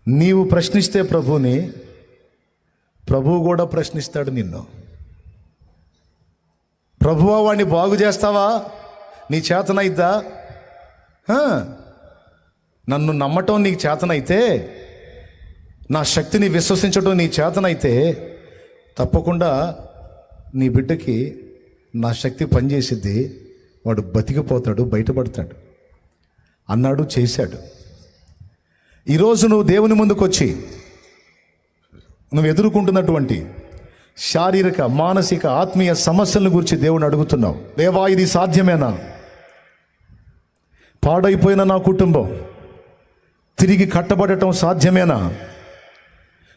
నీవు ప్రశ్నిస్తే ప్రభువుని, ప్రభువు కూడా ప్రశ్నిస్తాడు నిన్ను. ప్రభువా వాడిని బాగు చేస్తావా? నీ చేతనైద్దా? నన్ను నమ్మటం నీకు చేతనైతే, నా శక్తిని విశ్వసించడం నీ చేతనైతే, తప్పకుండా నీ బిడ్డకి నా శక్తి పనిచేసిద్ది, వాడు బతికిపోతాడు, బయటపడతాడు అన్నాడు, చేశాడు. ఈరోజు నువ్వు దేవుని ముందుకు వచ్చి నువ్వు ఎదుర్కొంటున్నటువంటి శారీరక, మానసిక, ఆత్మీయ సమస్యలను గురించి దేవుని అడుగుతున్నావు. దేవా, ఇది సాధ్యమేనా? పాడైపోయిన నా కుటుంబం తిరిగి కట్టబడటం సాధ్యమేనా?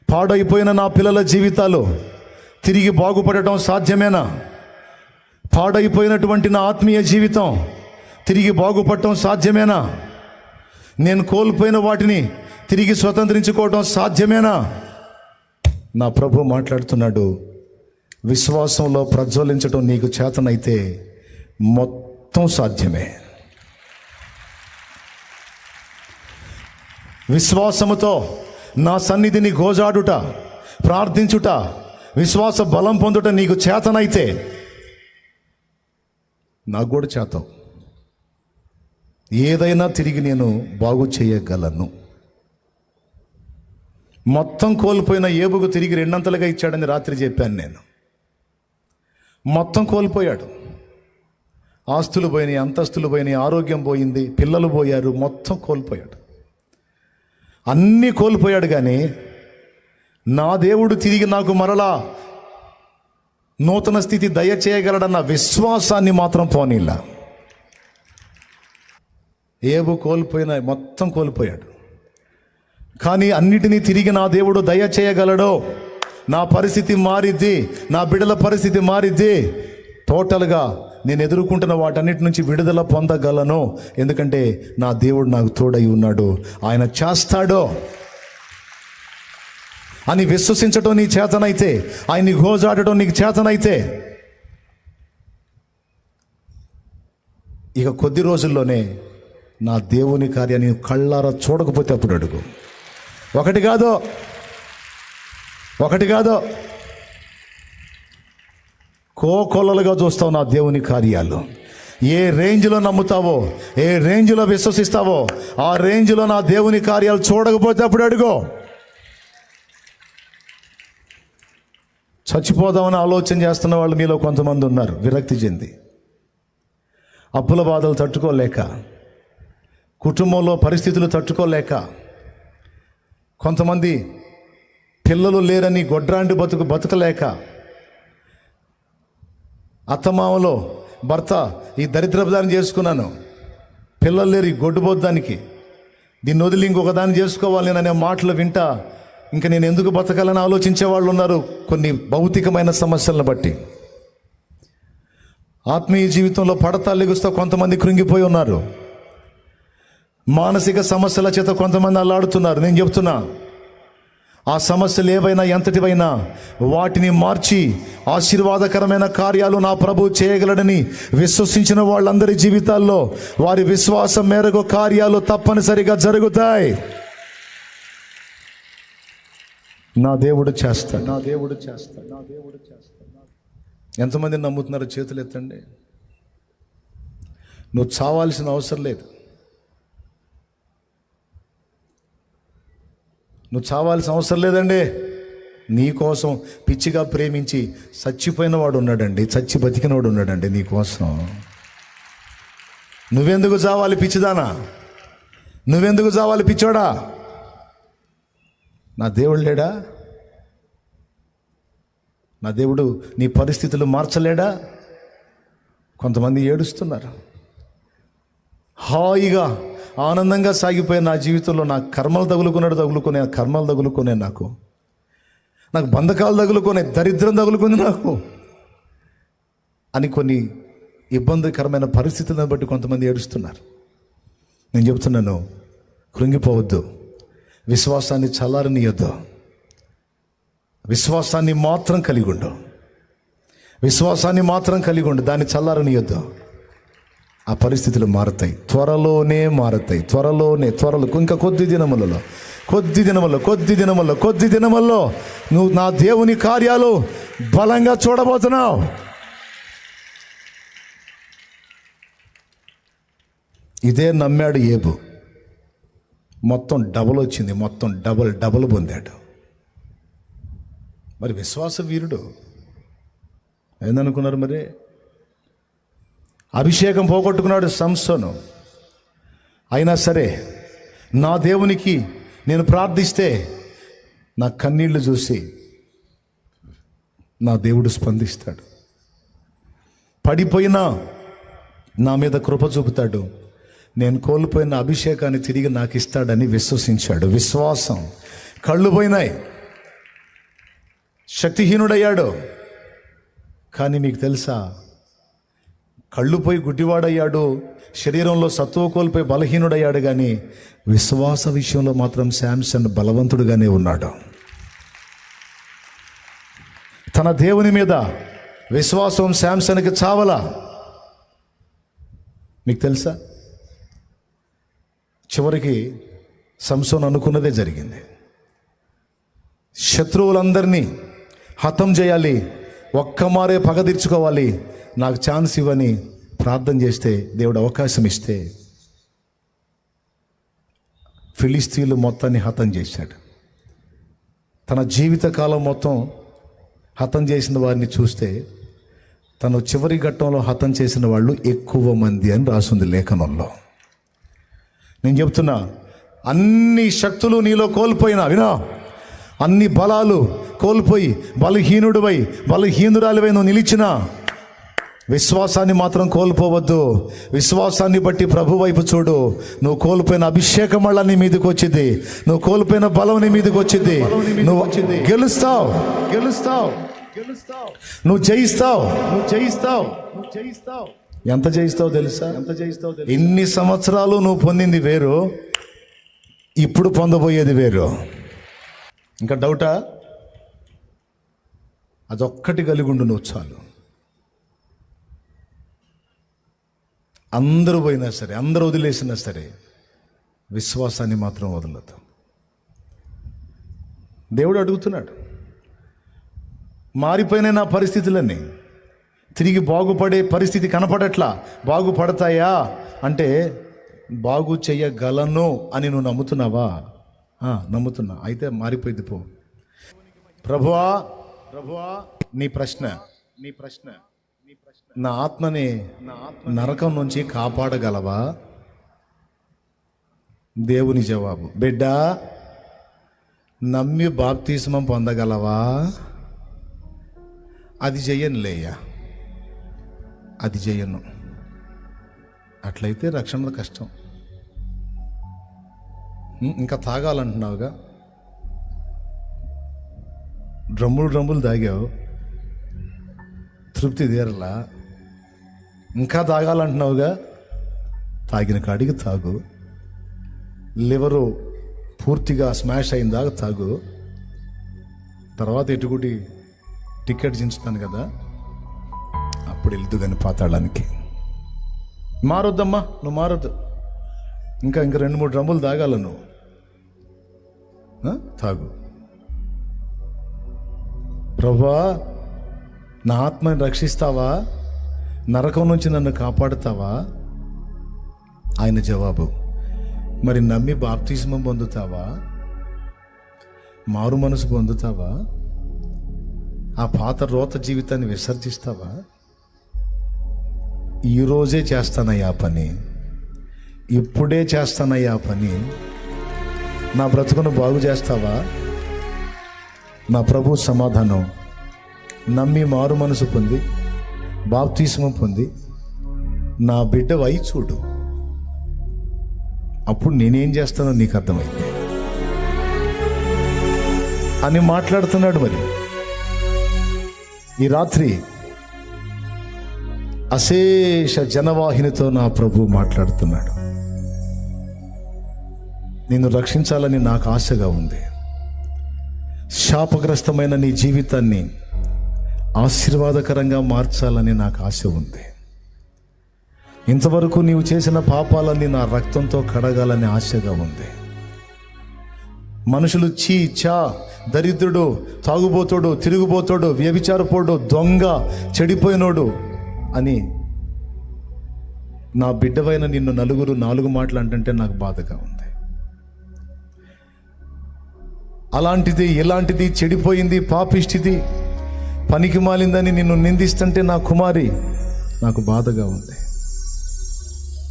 పాడైపోయిన నా పిల్లల జీవితాలు తిరిగి బాగుపడటం సాధ్యమేనా? పాడైపోయినటువంటి నా ఆత్మీయ జీవితం తిరిగి బాగుపడటం సాధ్యమేనా? నేను కోల్పోయిన వాటిని తిరిగి స్వతంత్రించుకోవటం సాధ్యమేనా? నా ప్రభు మాట్లాడుతున్నాడు, విశ్వాసంలో ప్రజ్వలించటం నీకు చేతనైతే మొత్తం సాధ్యమే. విశ్వాసముతో నా సన్నిధిని గోజాడుట, ప్రార్థించుట, విశ్వాస బలం పొందుట నీకు చేతనైతే నాకు కూడా చేతం. ఏదైనా తిరిగి నేను బాగు చేయగలను. మొత్తం కోల్పోయిన ఏబుకు తిరిగి రెండంతలుగా ఇచ్చాడని రాత్రి చెప్పాను నేను. మొత్తం కోల్పోయాడు. ఆస్తులు పోయినాయి, అంతస్తులు పోయినాయి, ఆరోగ్యం పోయింది, పిల్లలు పోయారు, మొత్తం కోల్పోయాడు. అన్నీ కోల్పోయాడు. కానీ నా దేవుడు తిరిగి నాకు మరలా నూతన స్థితి దయచేయగలడన్న విశ్వాసాన్ని మాత్రం పోనీలా. ఏబు మొత్తం కోల్పోయాడు. కానీ అన్నిటినీ తిరిగి నా దేవుడు దయచేయగలడో, నా పరిస్థితి మారిద్ది, నా బిడ్డల పరిస్థితి మారిద్ది, టోటల్గా నేను ఎదుర్కొంటున్న వాటన్నిటి నుంచి విడుదల పొందగలను. ఎందుకంటే నా దేవుడు నాకు తోడై ఉన్నాడు, ఆయన చేస్తాడో అని విశ్వసించడం నీ చేతనైతే, ఆయన్ని గోజాడటం నీకు చేతనైతే, ఇక కొద్ది రోజుల్లోనే నా దేవుని కార్యాన్ని కళ్ళారా చూడకపోతే అప్పుడు అడుగు. ఒకటి కాదో కోకొల్లలుగా చూస్తావు నా దేవుని కార్యాలు. ఏ రేంజ్లో నమ్ముతావో, ఏ రేంజ్లో విశ్వసిస్తావో, ఆ రేంజ్లో నా దేవుని కార్యాలు చూడకపోతే అప్పుడు అడుగు. చచ్చిపోదామని ఆలోచన చేస్తున్న వాళ్ళు మీలో కొంతమంది ఉన్నారు, విరక్తి చెంది, అప్పుల బాధలు తట్టుకోలేక, కుటుంబంలో పరిస్థితులు తట్టుకోలేక, కొంతమంది పిల్లలు లేరని గొడ్రాండి బతకలేక, అత్తమామలో భర్త ఈ దరిద్రదాన్ని చేసుకున్నాను, పిల్లలు లేరు ఈ గొడ్డుబోద్దానికి, దీన్ని వదిలి ఇంకొక దాన్ని చేసుకోవాలి అనే మాటలు వింటా ఇంకా నేను ఎందుకు బతకాలని ఆలోచించే వాళ్ళు ఉన్నారు. కొన్ని భౌతికమైన సమస్యలను బట్టి ఆత్మీయ జీవితంలో పడతా లెగుస్తూ కొంతమంది కృంగిపోయి ఉన్నారు. మానసిక సమస్యల చేత కొంతమంది అల్లాడుతున్నారు. నేను చెప్తున్నా, ఆ సమస్యలు ఏవైనా ఎంతటివైనా వాటిని మార్చి ఆశీర్వాదకరమైన కార్యాలు నా ప్రభు చేయగలడని విశ్వసించిన వాళ్ళందరి జీవితాల్లో వారి విశ్వాసం మేరకు కార్యాలు తప్పనిసరిగా జరుగుతాయి. నా దేవుడు చేస్తాడు. ఎంతమంది నమ్ముతున్నారో చేతులు ఎత్తండి. నువ్వు చావాల్సిన అవసరం లేదు. నువ్వు చావాల్సిన అవసరం లేదండి. నీ కోసం పిచ్చిగా ప్రేమించి చచ్చిపోయిన వాడు ఉన్నాడండి, చచ్చి బతికినవాడు ఉన్నాడండి నీ కోసం. నువ్వెందుకు చావాలి పిచ్చిదానా? నువ్వెందుకు చావాలి పిచ్చోడా? నా దేవుడు లేడా? నా దేవుడు నీ పరిస్థితులు మార్చలేడా? కొంతమంది ఏడుస్తున్నారు. హాయిగా ఆనందంగా సాగిపోయే నా జీవితంలో నా కర్మలు తగులుకునే నాకు బంధకాలు తగులుకునే, దరిద్రం తగులుకుంది నాకు అని కొన్ని ఇబ్బందికరమైన పరిస్థితులను బట్టి కొంతమంది ఏడుస్తున్నారు. నేను చెప్తున్నాను, కృంగిపోవద్దు. విశ్వాసాన్ని చల్లారనియొద్దు. విశ్వాసాన్ని మాత్రం కలిగి ఉండు. దాన్ని చల్లారనియొద్దు. ఆ పరిస్థితులు మారుతాయి, త్వరలోనే మారుతాయి. త్వరలో ఇంకా కొద్ది దినముల్లో నువ్వు నా దేవుని కార్యాలు బలంగా చూడబోతున్నావు. ఇదే నమ్మాడు ఏబు. మొత్తం డబుల్ వచ్చింది, మొత్తం డబుల్ పొందాడు. మరి విశ్వాస వీరుడు ఏందనుకున్నారు? మరి అభిషేకం పోగొట్టుకున్నాడు సంసోను. అయినా సరే నా దేవునికి నేను ప్రార్థిస్తే నా కన్నీళ్లు చూసి నా దేవుడు స్పందిస్తాడు, పడిపోయినా నా మీద కృప చూపుతాడు, నేను కోల్పోయిన అభిషేకాన్ని తిరిగి నాకు ఇస్తాడని విశ్వసించాడు. విశ్వాసం. కళ్ళు పోయినాయి, శక్తిహీనుడయ్యాడు. కానీ మీకు తెలుసా, కళ్ళు పోయి గుడ్డివాడయ్యాడు, శరీరంలో సత్తువ కోల్పోయి బలహీనుడయ్యాడు, కానీ విశ్వాస విషయంలో మాత్రం శాంసన్ బలవంతుడుగానే ఉన్నాడు. తన దేవుని మీద విశ్వాసం శాంసన్కి చావలా. మీకు తెలుసా, చివరికి సంసోను అనుకున్నదే జరిగింది. శత్రువులందరినీ హతం చేయాలి, ఒక్కమారే పగ తీర్చుకోవాలి, నాకు ఛాన్స్ ఇవ్వని ప్రార్థన చేస్తే, దేవుడు అవకాశం ఇస్తే ఫిలిస్తీన్లు మొత్తాన్ని హతం చేశాడు. తన జీవితకాలం మొత్తం హతం చేసిన వారిని చూస్తే తను చివరి ఘట్టంలో హతం చేసిన వాళ్ళు ఎక్కువ మంది అని రాసింది లేఖనంలో. నేను చెప్తున్నా, అన్ని శక్తులు నీలో కోల్పోయినా, వినా, అన్ని బలాలు కోల్పోయి బలహీనురాలివై నువ్వు నిలిచినా విశ్వాసాన్ని మాత్రం కోల్పోవద్దు. విశ్వాసాన్ని బట్టి ప్రభు వైపు చూడు. నువ్వు కోల్పోయిన అభిషేకం వల్ల నీ మీదకి వచ్చింది, నువ్వు కోల్పోయిన బలం నీ మీదకి వచ్చింది. నువ్వు గెలుస్తావు, నువ్వు జయిస్తావు. ఎంత జయిస్తావు తెలుసా? ఇన్ని సంవత్సరాలు నువ్వు పొందింది వేరు, ఇప్పుడు పొందబోయేది వేరు. ఇంకా డౌటా? అదొక్కటి కలిగి ఉండు నువ్వు చాలు. అందరూ పోయినా సరే, అందరూ వదిలేసినా సరే, విశ్వాసాన్ని మాత్రం వదలదు. దేవుడు అడుగుతున్నాడు, మారిపోయిన నా పరిస్థితులన్నీ తిరిగి బాగుపడే పరిస్థితి కనపడట్లా, బాగుపడతాయా అంటే బాగు చెయ్యగలను అని నువ్వు నమ్ముతున్నావా? నమ్ముతున్నా. అయితే మారిపోయింది పో. ప్రభువా నీ ప్రశ్న నా ఆత్మని నరకం నుంచి కాపాడగలవా? దేవుని జవాబు, బిడ్డా నమ్మి బాప్తిస్మం పొందగలవా? అది చెయ్యనులేయ్యా, అది చెయ్యను. అట్లయితే రక్షణ కష్టం. ఇంకా తాగాలంటున్నావుగా, డ్రమ్ములు తాగావు, తృప్తి తీరలా. ఇంకా తాగాలంటున్నావుగా, తాగిన కాడికి తాగు. లివరు పూర్తిగా స్మాష్ అయిన దాకా తాగు. తర్వాత ఎటుకుటి టికెట్ చించుతాను కదా, అప్పుడు వెళ్తూ కానీ పాతాళానికి. మారొద్దమ్మా, నువ్వు మారొద్దు. ఇంకా 2-3 డ్రమ్ములు తాగాల నువ్వు. తాగు. ప్రభువా నా ఆత్మని రక్షిస్తావా? నరకం నుంచి నన్ను కాపాడుతావా? ఆయన జవాబు, మరి నమ్మి బాప్తిస్మం పొందుతావా? మారు మనసు పొందుతావా? ఆ పాత రోత జీవితాన్ని విసర్జిస్తావా? ఈరోజే చేస్తానయ్యా పని, ఇప్పుడే చేస్తానయ్యా పని. నా బ్రతుకును బాగు చేస్తావా? నా ప్రభు సమాధానం, నమ్మి మారు మనసు పొంది బాప్తిస్మం పొంది నా బిడ్డ వై చూడు, అప్పుడు నేనేం చేస్తానో నీకు అర్థమైంది అని మాట్లాడుతున్నాడు. మరి ఈ రాత్రి అశేష జనవాహినితో నా ప్రభు మాట్లాడుతున్నాడు. నిన్ను రక్షించాలని నాకు ఆశగా ఉంది. శాపగ్రస్తమైన నీ జీవితాన్ని ఆశీర్వాదకరంగా మార్చాలని నాకు ఆశ ఉంది. ఇంతవరకు నీవు చేసిన పాపాలన్నీ నా రక్తంతో కడగాలని ఆశగా ఉంది. మనుషులు చీ చా, దరిద్రుడు, తాగుబోతోడు, తిరుగుబోతోడు, వ్యభిచారపోడు, దొంగ, చెడిపోయినోడు అని నా బిడ్డవైన నిన్ను నలుగురు 4 మాటలు అంటుంటే నాకు బాధగా ఉంది. అలాంటిది ఇలాంటిది చెడిపోయింది, పాపిష్టిది, పనికి మాలిందని నిన్ను నిందిస్తుంటే నా కుమారి నాకు బాధగా ఉంది.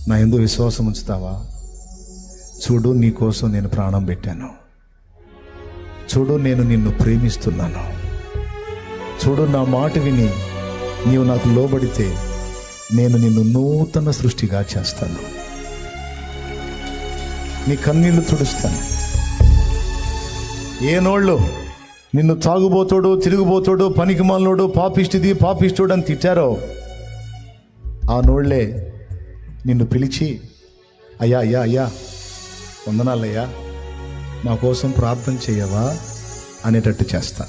నా యందు విశ్వాసం ఉంచుతావా? చూడు, నీ కోసం నేను ప్రాణం పెట్టాను. చూడు, నేను నిన్ను ప్రేమిస్తున్నాను. చూడు, నా మాట విని నీవు నాకు లోబడితే నేను నిన్ను నూతన సృష్టిగా చేస్తాను. నీ కన్నీళ్లు తుడుస్తాను. ఏ నోళ్ళు నిన్ను తాగుబోతోడు, తిరుగుబోతోడు, పనికిమాలినోడు, పాపిష్టిది, పాపిష్టుడు అని తిట్టారో ఆ నోళ్లే నిన్ను పిలిచి, అయ్యా అయ్యా అయ్యా వందనాలయ్యా, మా కోసం ప్రార్థన చేయవా అనేటట్టు చేస్తా.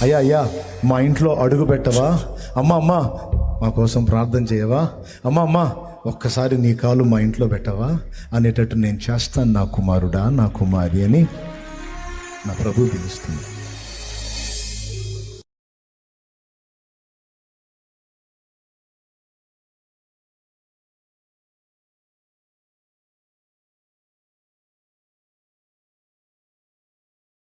అయ్యా అయ్యా మా ఇంట్లో అడుగు పెట్టవా, అమ్మ అమ్మ మా కోసం ప్రార్థన చేయవా, అమ్మ అమ్మ ఒక్కసారి నీ కాలు మా ఇంట్లో పెట్టవా అనేటట్టు నేను చేస్తాను నా కుమారుడా, నా కుమారి అని నా ప్రభువు పిలుస్తుంది.